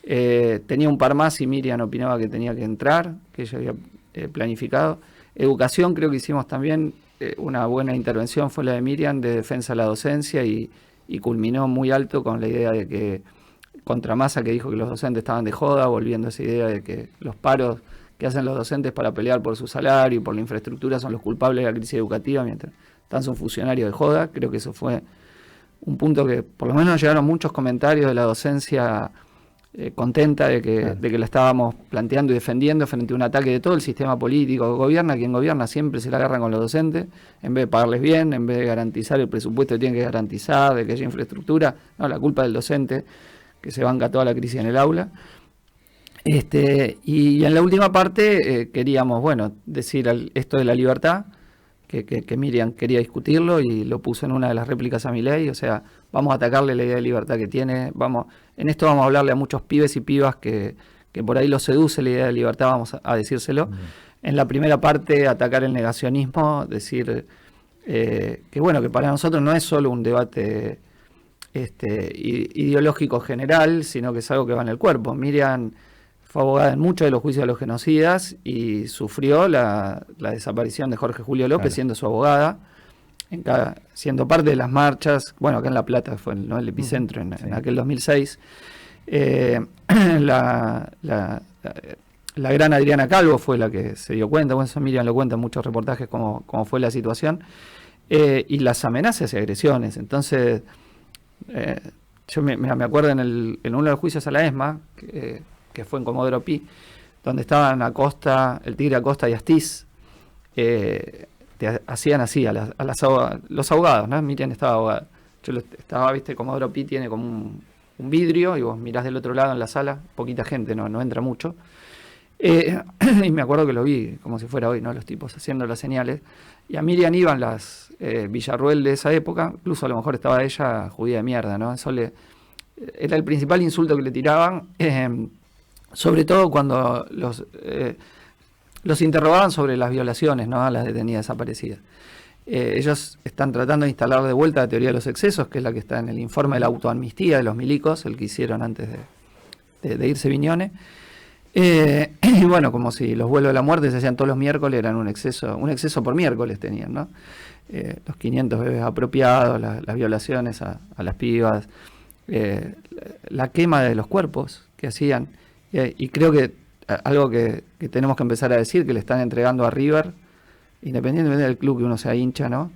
Tenía un par más y Miriam opinaba que tenía que entrar, que ella había planificado. Educación, creo que hicimos también una buena intervención, fue la de Miriam, de defensa de la docencia, y culminó muy alto con la idea de que, contra Massa, que dijo que los docentes estaban de joda, volviendo a esa idea de que los paros que hacen los docentes para pelear por su salario y por la infraestructura son los culpables de la crisis educativa, mientras están son funcionarios de joda. Creo que eso fue un punto que por lo menos llegaron muchos comentarios de la docencia contenta de que la estábamos planteando y defendiendo frente a un ataque de todo el sistema político. Quien gobierna siempre se la agarran con los docentes, en vez de pagarles bien, en vez de garantizar el presupuesto que tienen que garantizar, de que haya infraestructura. No, la culpa del docente, que se banca toda la crisis en el aula. Y en la última parte queríamos, decir esto de la libertad, que Miriam quería discutirlo y lo puso en una de las réplicas a Milei. O sea, vamos a atacarle la idea de libertad que tiene. En esto vamos a hablarle a muchos pibes y pibas que por ahí los seduce la idea de libertad, vamos a decírselo. En la primera parte, atacar el negacionismo, decir que para nosotros no es solo un debate ideológico general, sino que es algo que va en el cuerpo. Miriam fue abogada en muchos de los juicios de los genocidas y sufrió la desaparición de Jorge Julio López, siendo su abogada, siendo parte de las marchas, acá en La Plata fue el epicentro en aquel 2006. La gran Adriana Calvo fue la que se dio cuenta, eso Miriam lo cuenta en muchos reportajes cómo fue la situación, y las amenazas y agresiones. Entonces, yo me acuerdo en uno de los juicios a la ESMA, que fue en Comodoro Pi, donde estaban Acosta, el Tigre Acosta y Astiz, te hacían así los abogados, ¿no? Miriam estaba abogada. Yo estaba, Comodoro Pi tiene como un vidrio y vos mirás del otro lado en la sala, poquita gente, no entra mucho. Y me acuerdo que lo vi como si fuera hoy, ¿no? Los tipos haciendo las señales. Y a Miriam iban las Villarruel de esa época, incluso a lo mejor estaba ella judía de mierda, ¿no? Eso era el principal insulto que le tiraban. Sobre todo cuando los interrogaban sobre las violaciones, ¿no?, a las detenidas desaparecidas. Ellos están tratando de instalar de vuelta la teoría de los excesos, que es la que está en el informe de la autoamnistía de los milicos, el que hicieron antes de irse Viñones. Y como si los vuelos de la muerte se hacían todos los miércoles, eran un exceso por miércoles tenían, ¿no? Los 500 bebés apropiados, las violaciones a las pibas, la quema de los cuerpos que hacían. Y creo que algo que tenemos que empezar a decir, que le están entregando a River, independientemente del club que uno sea hincha, ¿no?,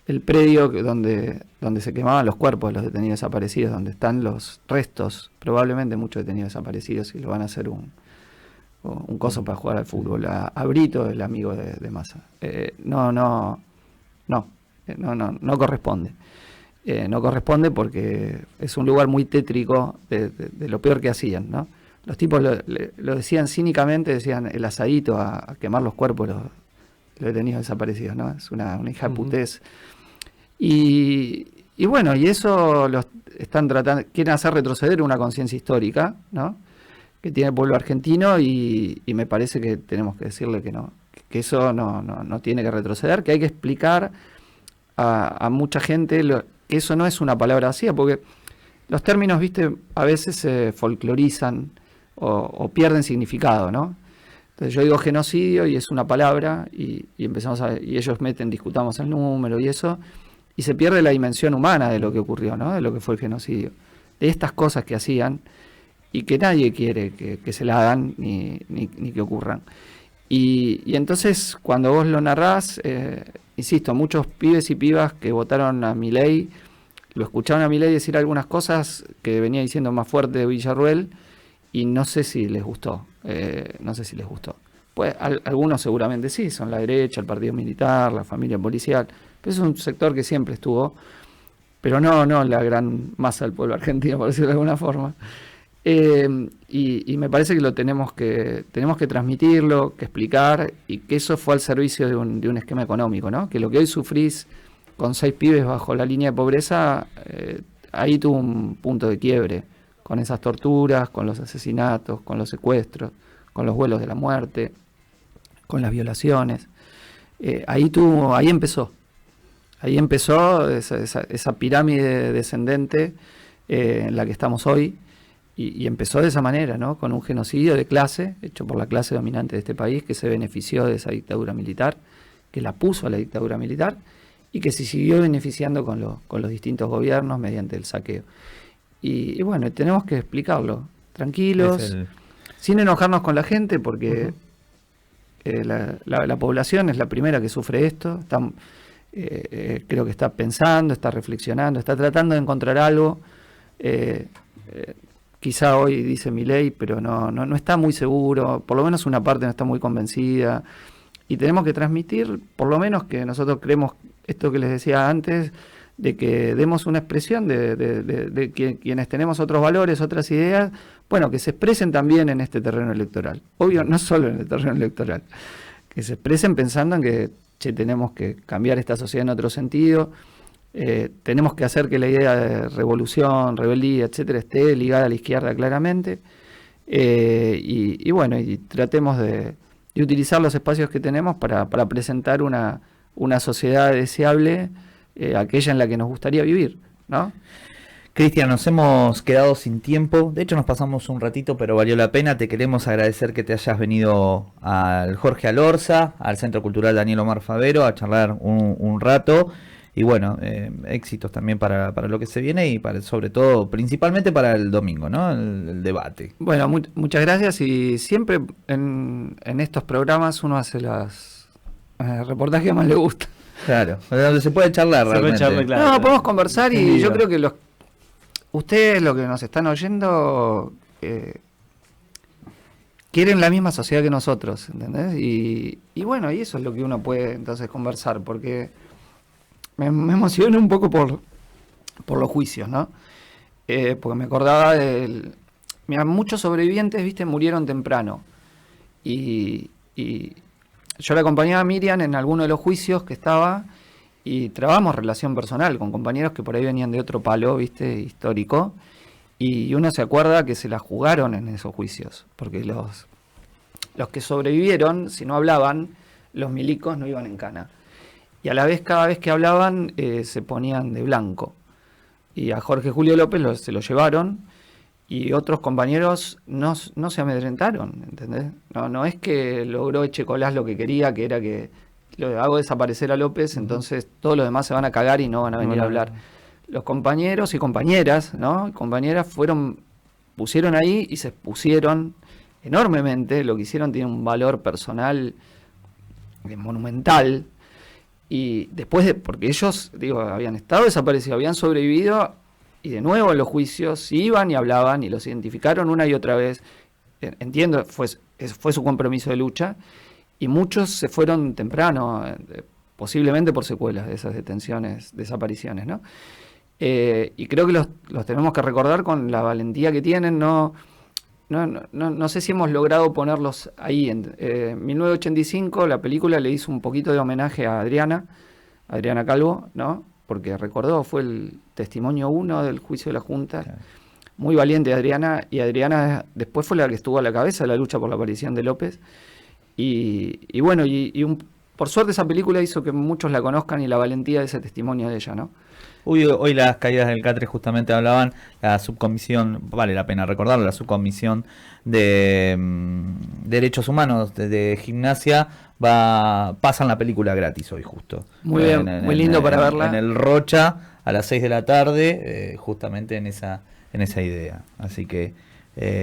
el predio donde se quemaban los cuerpos de los detenidos desaparecidos, donde están los restos, probablemente muchos detenidos desaparecidos, y lo van a hacer un coso para jugar al fútbol. A Brito, el amigo de Massa. No corresponde. No corresponde porque es un lugar muy tétrico de lo peor que hacían, ¿no? Los tipos lo decían cínicamente, decían el asadito a quemar los cuerpos de los detenidos desaparecidos, ¿no? Es una hija de putés. Y eso los están tratando, quieren hacer retroceder una conciencia histórica, ¿no?, que tiene el pueblo argentino, y me parece que tenemos que decirle que no, que eso no tiene que retroceder, que hay que explicar a mucha gente que eso no es una palabra vacía, porque los términos, viste, a veces se folclorizan o pierden significado, ¿no? Entonces yo digo genocidio y es una palabra y empezamos y ellos discutamos el número y eso, y se pierde la dimensión humana de lo que ocurrió, ¿no? De lo que fue el genocidio, de estas cosas que hacían y que nadie quiere que se la hagan ni que ocurran. Y entonces cuando vos lo narrás, insisto, muchos pibes y pibas que votaron a Milei, lo escucharon a Milei decir algunas cosas que venía diciendo más fuerte de Villarruel, y no sé si les gustó, Pues algunos seguramente sí, son la derecha, el partido militar, la familia policial, pero es un sector que siempre estuvo, pero no la gran masa del pueblo argentino, por decirlo de alguna forma. Y me parece que tenemos que transmitirlo, que explicar, y que eso fue al servicio de un esquema económico, ¿no? Que lo que hoy sufrís con 6 pibes bajo la línea de pobreza, ahí tuvo un punto de quiebre, con esas torturas, con los asesinatos, con los secuestros, con los vuelos de la muerte, con las violaciones. Ahí empezó esa pirámide descendente en la que estamos hoy, y empezó de esa manera, ¿no? Con un genocidio de clase, hecho por la clase dominante de este país, que se benefició de esa dictadura militar, que la puso a la dictadura militar, y que se siguió beneficiando con los distintos gobiernos mediante el saqueo. Y bueno, tenemos que explicarlo, tranquilos, sin enojarnos con la gente, porque la población es la primera que sufre esto. Creo que está pensando, está reflexionando, está tratando de encontrar algo. Quizá hoy dice Milei, pero no está muy seguro, por lo menos una parte no está muy convencida. Y tenemos que transmitir, por lo menos, que nosotros creemos esto que les decía antes, de que demos una expresión de que quienes tenemos otros valores, otras ideas, bueno, que se expresen también en este terreno electoral. Obvio, no solo en el terreno electoral, que se expresen pensando en que tenemos que cambiar esta sociedad en otro sentido, tenemos que hacer que la idea de revolución, rebeldía, etcétera, esté ligada a la izquierda claramente, y bueno, y tratemos de utilizar los espacios que tenemos para presentar una sociedad deseable, aquella en la que nos gustaría vivir, ¿no? Cristian, nos hemos quedado sin tiempo, de hecho nos pasamos un ratito, pero valió la pena. Te queremos agradecer que te hayas venido al Jorge Alorza, al Centro Cultural Daniel Omar Favero, a charlar un rato, y bueno, éxitos también para lo que se viene, y sobre todo, principalmente para el domingo, ¿no? El debate. Bueno, muchas gracias, y siempre en estos programas uno hace los reportajes que más le gusta. Claro, donde se puede charlar realmente. Claro. No, podemos conversar, y yo creo que ustedes, los que nos están oyendo, quieren la misma sociedad que nosotros, ¿entendés? Y bueno, y eso es lo que uno puede entonces conversar, porque me emociono un poco por los juicios, ¿no? Porque me acordaba mira, muchos sobrevivientes, viste, murieron temprano, y yo la acompañaba a Miriam en alguno de los juicios que estaba, y trabamos relación personal con compañeros que por ahí venían de otro palo, viste, histórico, y uno se acuerda que se la jugaron en esos juicios, porque los que sobrevivieron, si no hablaban, los milicos no iban en cana, y a la vez, cada vez que hablaban, se ponían de blanco, y a Jorge Julio López se lo llevaron, y otros compañeros no se amedrentaron, ¿entendés? No es que logró Echecolás lo que quería, que era que lo hago desaparecer a López, entonces todos los demás se van a cagar y no van a venir a hablar. Los compañeros y compañeras, ¿no? Compañeras pusieron ahí y se expusieron enormemente. Lo que hicieron tiene un valor personal monumental. Y después porque ellos, habían estado desaparecidos, habían sobrevivido, y de nuevo en los juicios iban y hablaban y los identificaron una y otra vez. Entiendo, fue su compromiso de lucha, y muchos se fueron temprano, posiblemente por secuelas de esas detenciones, desapariciones, ¿no? Y creo que los tenemos que recordar con la valentía que tienen. No sé si hemos logrado ponerlos ahí. En 1985 la película le hizo un poquito de homenaje a Adriana Calvo, ¿no? Porque recordó, fue el testimonio 1 del juicio de la Junta. Claro. Muy valiente Adriana, y Adriana después fue la que estuvo a la cabeza de la lucha por la aparición de López. Y bueno, y por suerte esa película hizo que muchos la conozcan y la valentía de ese testimonio de ella, ¿no? Hoy las caídas del Catre justamente hablaban, la subcomisión, vale la pena recordarlo, la subcomisión de derechos humanos de Gimnasia pasan la película gratis hoy justo. Muy bien, muy lindo para verla. En el Rocha a las 6 de la tarde, justamente en esa idea. Así que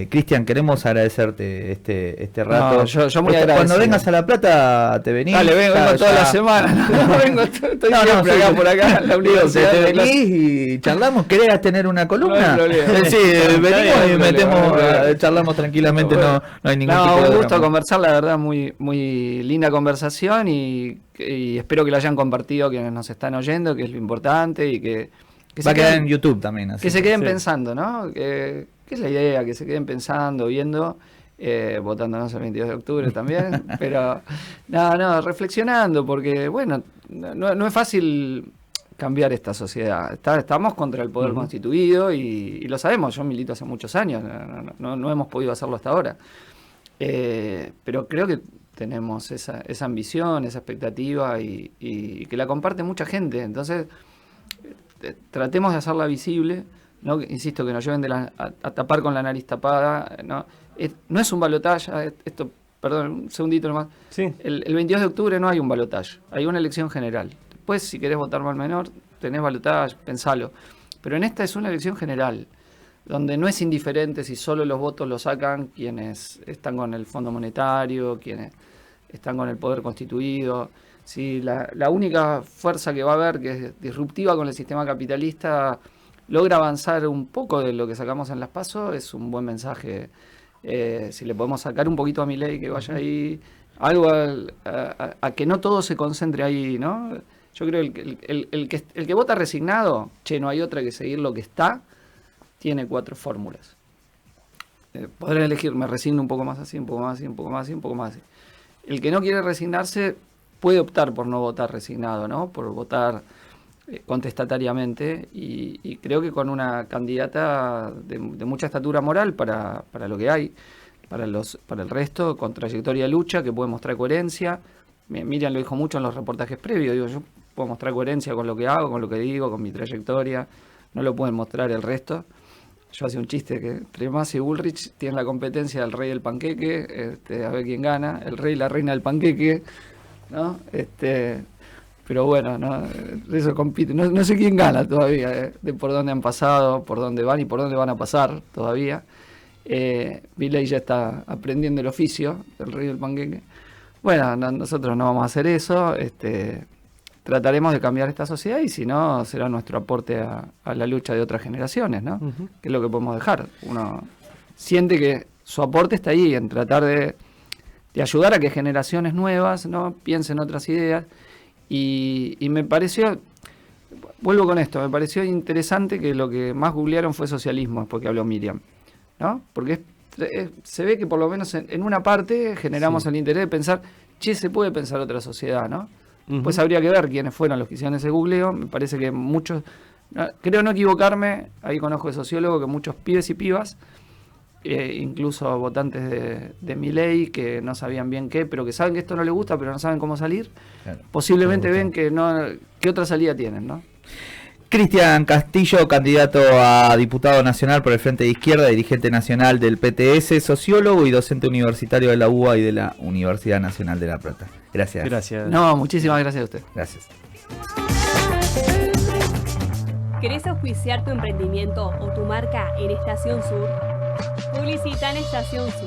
Cristian, queremos agradecerte este rato. No, yo muy agradecido. Cuando vengas a La Plata te venís. Dale, vengo toda la semana. Estoy siempre acá por acá en la universidad. Te venís y charlamos. ¿Querés tener una columna? No hay problema. Sí, venimos y charlamos tranquilamente, no hay ningún tipo de un gusto drama. conversar, la verdad, muy, muy linda conversación y espero que lo hayan compartido quienes nos están oyendo, que es lo importante y que va a quedar en YouTube también. Así que se queden sí. pensando, ¿no? Que es la idea, que se queden pensando, viendo, votándonos el 22 de octubre también, pero reflexionando, porque bueno, no es fácil cambiar esta sociedad. Estamos contra el poder constituido y lo sabemos, yo milito hace muchos años, no hemos podido hacerlo hasta ahora. Pero creo que tenemos esa ambición, esa expectativa y que la comparte mucha gente, entonces tratemos de hacerla visible. ¿No? Insisto, que nos lleven a tapar con la nariz tapada, ¿no? No es un balotaje, esto, perdón, un segundito nomás. Sí. El 22 de octubre no hay un balotaje, hay una elección general. Después, si querés votar mal menor, tenés balotaje, pensalo. Pero en esta es una elección general, donde no es indiferente si solo los votos los sacan quienes están con el Fondo Monetario, quienes están con el poder constituido. Si la única fuerza que va a haber, que es disruptiva con el sistema capitalista, logra avanzar un poco de lo que sacamos en las PASO, es un buen mensaje. Si le podemos sacar un poquito a Milei, que vaya ahí, algo a que no todo se concentre ahí, ¿no? Yo creo que el que vota resignado, no hay otra que seguir lo que está, tiene 4 fórmulas. Podrán elegir, me resigno un poco más así, un poco más así, un poco más así, un poco más así. El que no quiere resignarse puede optar por no votar resignado, ¿no? Por votar contestatariamente y creo que con una candidata de mucha estatura moral para lo que hay, para el resto, con trayectoria de lucha, que puede mostrar coherencia. Miriam lo dijo mucho en los reportajes previos, digo, yo puedo mostrar coherencia con lo que hago, con lo que digo, con mi trayectoria, no lo pueden mostrar el resto. Yo hacía un chiste que Tremasi y Bullrich tienen la competencia del rey del panqueque, a ver quién gana, el rey y la reina del panqueque, ¿no? Pero bueno, ¿no? Eso compite. No sé quién gana todavía, de por dónde han pasado, por dónde van y por dónde van a pasar todavía. Milei ya está aprendiendo el oficio del rey del panqueque. Bueno, nosotros no vamos a hacer eso. Trataremos de cambiar esta sociedad y si no, será nuestro aporte a la lucha de otras generaciones, ¿no? Que es lo que podemos dejar. Uno siente que su aporte está ahí, en tratar de ayudar a que generaciones nuevas, ¿no? Piensen otras ideas. Y me pareció, vuelvo con esto, me pareció interesante que lo que más googlearon fue socialismo después que habló Miriam, ¿no? Porque se ve que por lo menos en una parte generamos el interés de pensar, se puede pensar otra sociedad, ¿no? Pues habría que ver quiénes fueron los que hicieron ese googleo. Me parece que muchos, creo no equivocarme, ahí conozco de sociólogo que muchos pibes y pibas, incluso votantes de Milei que no sabían bien qué, pero que saben que esto no les gusta, pero no saben cómo salir, claro, posiblemente ven que qué otra salida tienen, ¿no? Cristian Castillo, candidato a diputado nacional por el Frente de Izquierda, dirigente nacional del PTS, sociólogo y docente universitario de la UBA y de la Universidad Nacional de La Plata. Gracias. Gracias. No, muchísimas gracias a usted. Gracias. ¿Querés auspiciar tu emprendimiento o tu marca en Estación Sur? Publicita en Estación Sur.